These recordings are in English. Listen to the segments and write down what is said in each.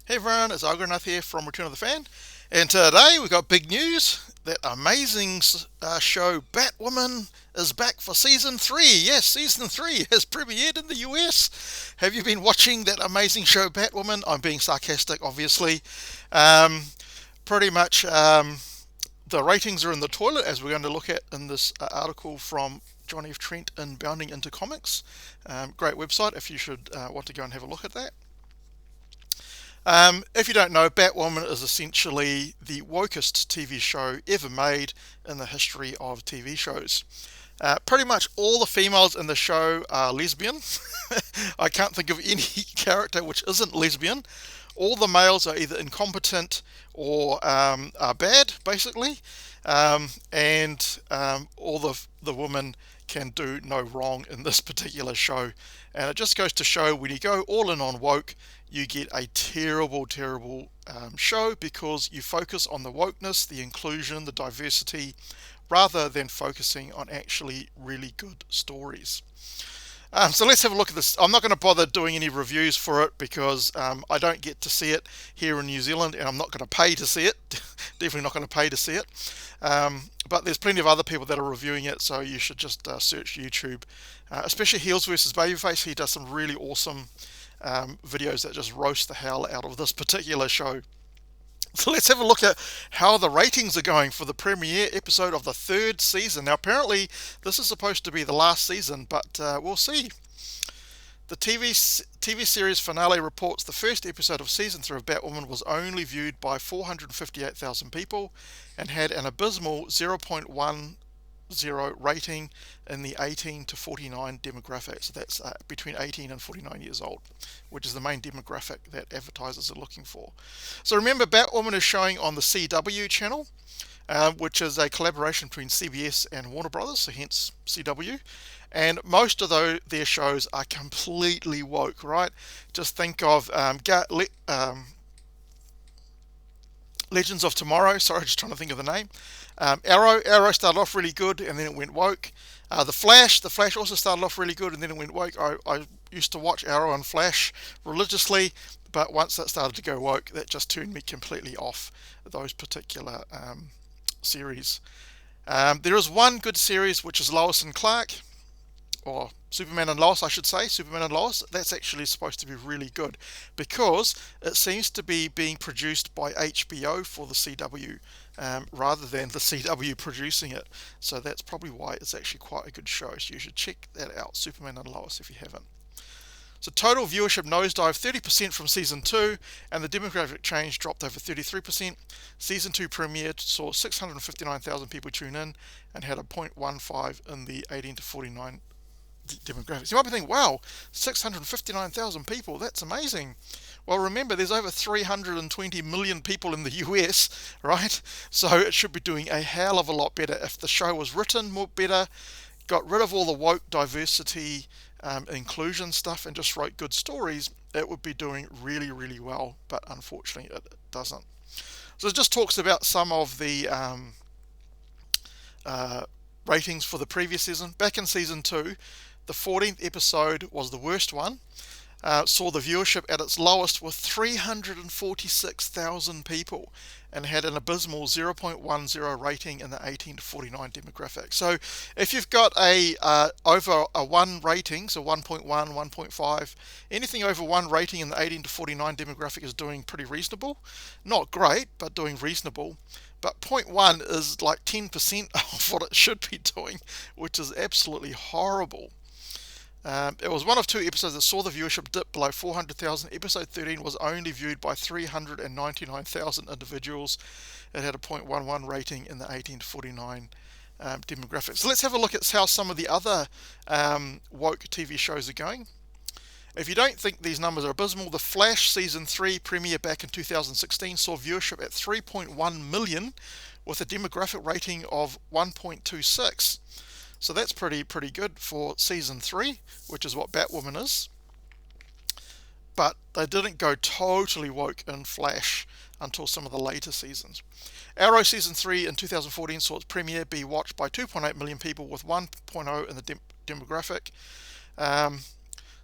Hey everyone, it's Algranath here from Return of the Fan, and today we got big news. That amazing show Batwoman is back for season 3. Yes, season 3 has premiered in the US. Have you been watching that amazing show Batwoman? I'm being sarcastic, obviously. Um, Pretty much the ratings are in the toilet, as we're going to look at in this article from John F. Trent in Bounding Into Comics. Great website if you should want to go and have a look at that. If you don't know, Batwoman is essentially the wokest TV show ever made in the history of TV shows. Pretty much all the females in the show are lesbian. I can't think of any character which isn't lesbian. All the males are either incompetent or are bad, basically, and all the women can do no wrong in this particular show. And it just goes to show when you go all in on woke, you get a terrible, terrible show because you focus on the wokeness, the inclusion, the diversity, rather than focusing on actually really good stories. So let's have a look at this. I'm not going to bother doing any reviews for it because I don't get to see it here in New Zealand, and I'm not going to pay to see it. Definitely not going to pay to see it. But there's plenty of other people that are reviewing it, so you should just search YouTube, especially Heels versus Babyface. He does some really awesome videos that just roast the hell out of this particular show. So let's have a look at how the ratings are going for the premiere episode of the third season. Now, apparently, this is supposed to be the last season, but we'll see. The TV series finale reports the first episode of season 3 of Batwoman was only viewed by 458,000 people and had an abysmal 0.10 rating in the 18 to 49 demographic. So that's between 18 and 49 years old, which is the main demographic that advertisers are looking for. So remember, Batwoman is showing on the CW channel, which is a collaboration between CBS and Warner Brothers, so hence CW. And most of their shows are completely woke, right? Just think of Legends of Tomorrow. Sorry, just trying to think of the name. Arrow started off really good, and then it went woke. The Flash also started off really good, and then it went woke. I used to watch Arrow and Flash religiously, but once that started to go woke, that just turned me completely off those particular series. There is one good series, which is Lois and Clark, or Superman and Lois, I should say. Superman and Lois. That's actually supposed to be really good because it seems to be being produced by HBO for the CW rather than the CW producing it. So that's probably why it's actually quite a good show. So you should check that out, Superman and Lois, if you haven't. So total viewership nosedived 30% from season 2, and the demographic change dropped over 33%. Season 2 premiered, saw 659,000 people tune in, and had a 0.15 in the 18 to 49 demographics. You might be thinking, wow, 659,000 people, that's amazing. Well, remember, there's over 320 million people in the US, right? So it should be doing a hell of a lot better if the show was written more better, got rid of all the woke diversity, inclusion stuff, and just wrote good stories. It would be doing really, really well, but unfortunately, it doesn't. So it just talks about some of the ratings for the previous season. Back in season 2, the 14th episode was the worst one. Saw the viewership at its lowest with 346,000 people and had an abysmal 0.10 rating in the 18 to 49 demographic. So if you've got a over a 1 rating, so 1.1, 1.5, anything over 1 rating in the 18 to 49 demographic is doing pretty reasonable. Not great, but doing reasonable. But 0.1 is like 10% of what it should be doing, which is absolutely horrible. It was one of 2 episodes that saw the viewership dip below 400,000. Episode 13 was only viewed by 399,000 individuals. It had a 0.11 rating in the 18 to 49 demographic. So let's have a look at how some of the other woke TV shows are going. If you don't think these numbers are abysmal, The Flash Season 3 premiere back in 2016 saw viewership at 3.1 million with a demographic rating of 1.26. So that's pretty good for season 3, which is what Batwoman is. But they didn't go totally woke in Flash until some of the later seasons. Arrow season 3 in 2014 saw its premiere be watched by 2.8 million people with 1.0 in the demographic.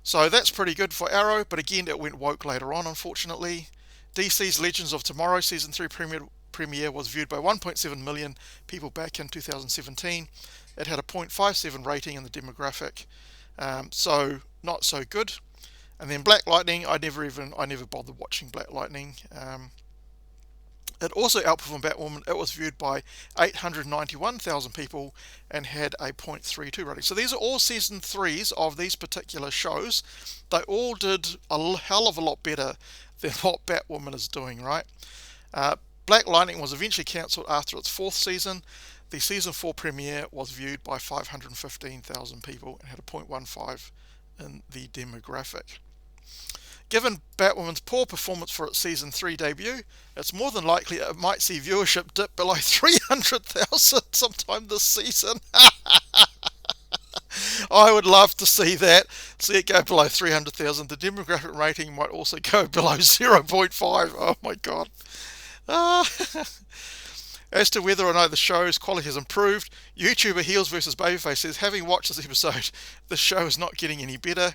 So that's pretty good for Arrow, but again, it went woke later on, unfortunately. DC's Legends of Tomorrow Season 3 premiere was viewed by 1.7 million people back in 2017. It had a 0.57 rating in the demographic, so not so good. And then Black Lightning, I never bothered watching Black Lightning. It also outperformed Batwoman. It was viewed by 891,000 people and had a 0.32 rating. So these are all season 3s of these particular shows. They all did a hell of a lot better than what Batwoman is doing, right? Black Lightning was eventually cancelled after its 4th season. The season 4 premiere was viewed by 515,000 people and had a 0.15 in the demographic. Given Batwoman's poor performance for its season 3 debut, it's more than likely it might see viewership dip below 300,000 sometime this season. I would love to see that. See it go below 300,000. The demographic rating might also go below 0.5. Oh my god. As to whether or not the show's quality has improved, YouTuber Heels vs Babyface says, having watched this episode, the show is not getting any better.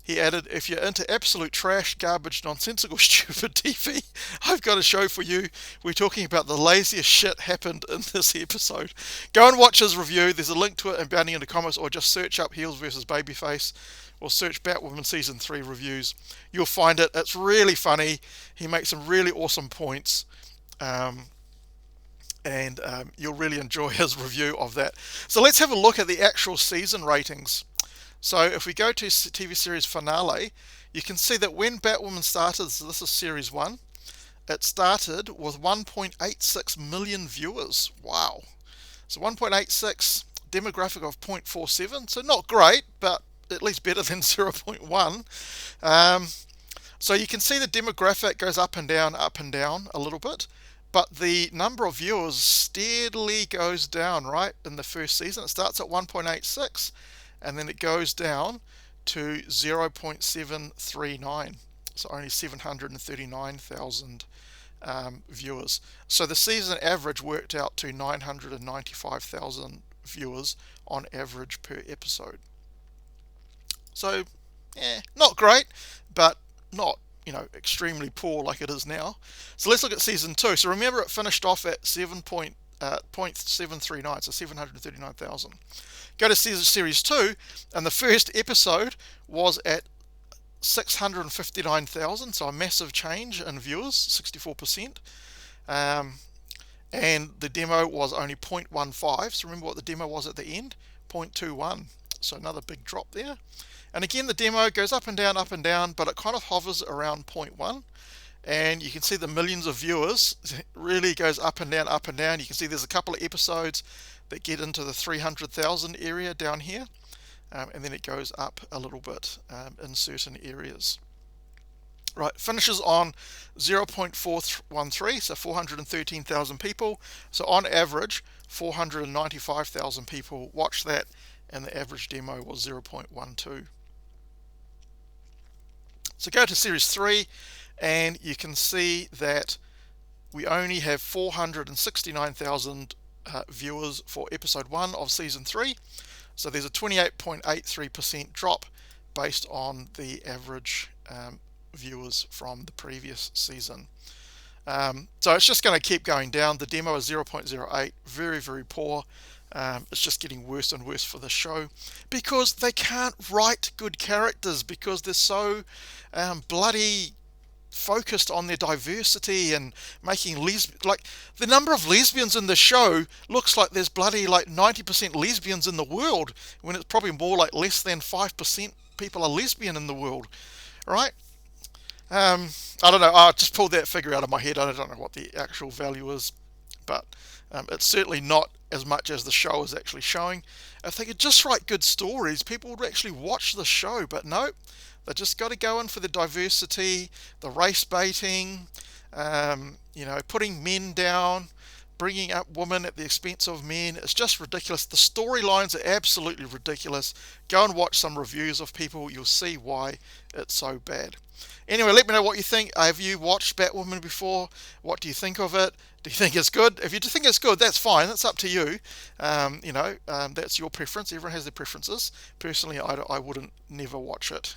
He added, if you're into absolute trash, garbage, nonsensical, stupid TV, I've got a show for you. We're talking about the laziest shit happened in this episode. Go and watch his review. There's a link to it and down in the comments, or just search up Heels vs Babyface, or search Batwoman Season 3 reviews. You'll find it. It's really funny. He makes some really awesome points. And you'll really enjoy his review of that. So let's have a look at the actual season ratings. So if we go to TV series finale, you can see that when Batwoman started, so this is series 1, it started with 1.86 million viewers. Wow. So 1.86, demographic of 0.47, so not great, but at least better than 0.1. So you can see the demographic goes up and down a little bit, but the number of viewers steadily goes down, right, in the first season. It starts at 1.86. and then it goes down to 0.739, so only 739,000 viewers. So the season average worked out to 995,000 viewers on average per episode. So, not great, but not, extremely poor like it is now. So let's look at season 2. So remember, it finished off at 0.739, so 739,000. Go to series 2, and the first episode was at 659,000, so a massive change in viewers, 64%. And the demo was only 0.15, so remember what the demo was at the end? 0.21, so another big drop there. And again, the demo goes up and down, but it kind of hovers around 0.1. And you can see the millions of viewers really goes up and down. You can see there's a couple of episodes that get into the 300,000 area down here, and then it goes up a little bit in certain areas. Right, finishes on 0.413, so 413,000 people. So on average, 495,000 people watched that, and the average demo was 0.12. So go to series 3, and you can see that we only have 469,000 viewers for episode 1 of season 3. So there's a 28.83% drop based on the average viewers from the previous season. So it's just going to keep going down. The demo is 0.08, very, very poor. It's just getting worse and worse for the show because they can't write good characters, because they're so bloody focused on their diversity and making like the number of lesbians in the show looks like there's bloody like 90% lesbians in the world, when it's probably more like less than 5% people are lesbian in the world, right? I don't know, I just pulled that figure out of my head. I don't know what the actual value is, but it's certainly not as much as the show is actually showing. If they could just write good stories, people would actually watch the show, but no, they just got to go in for the diversity, the race baiting, putting men down, bringing up women at the expense of men. It's just ridiculous. The storylines are absolutely ridiculous. Go and watch some reviews of people. You'll see why It's so bad. Anyway, let me know what you think. Have you watched Batwoman before? What do you think of it? Do you think it's good? If you think it's good, that's fine. That's up to you. That's your preference. Everyone has their preferences. Personally, I wouldn't never watch it.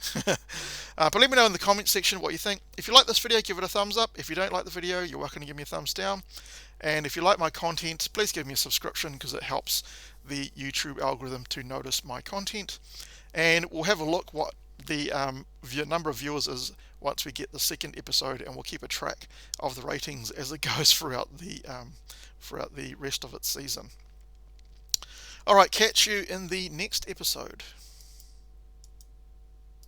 But let me know in the comment section what you think. If you like this video, give it a thumbs up. If you don't like the video, you're welcome to give me a thumbs down. And if you like my content, please give me a subscription because it helps the YouTube algorithm to notice my content. And we'll have a look what the number of viewers is once we get the second episode, and we'll keep a track of the ratings as it goes throughout the rest of its season. All right, catch you in the next episode.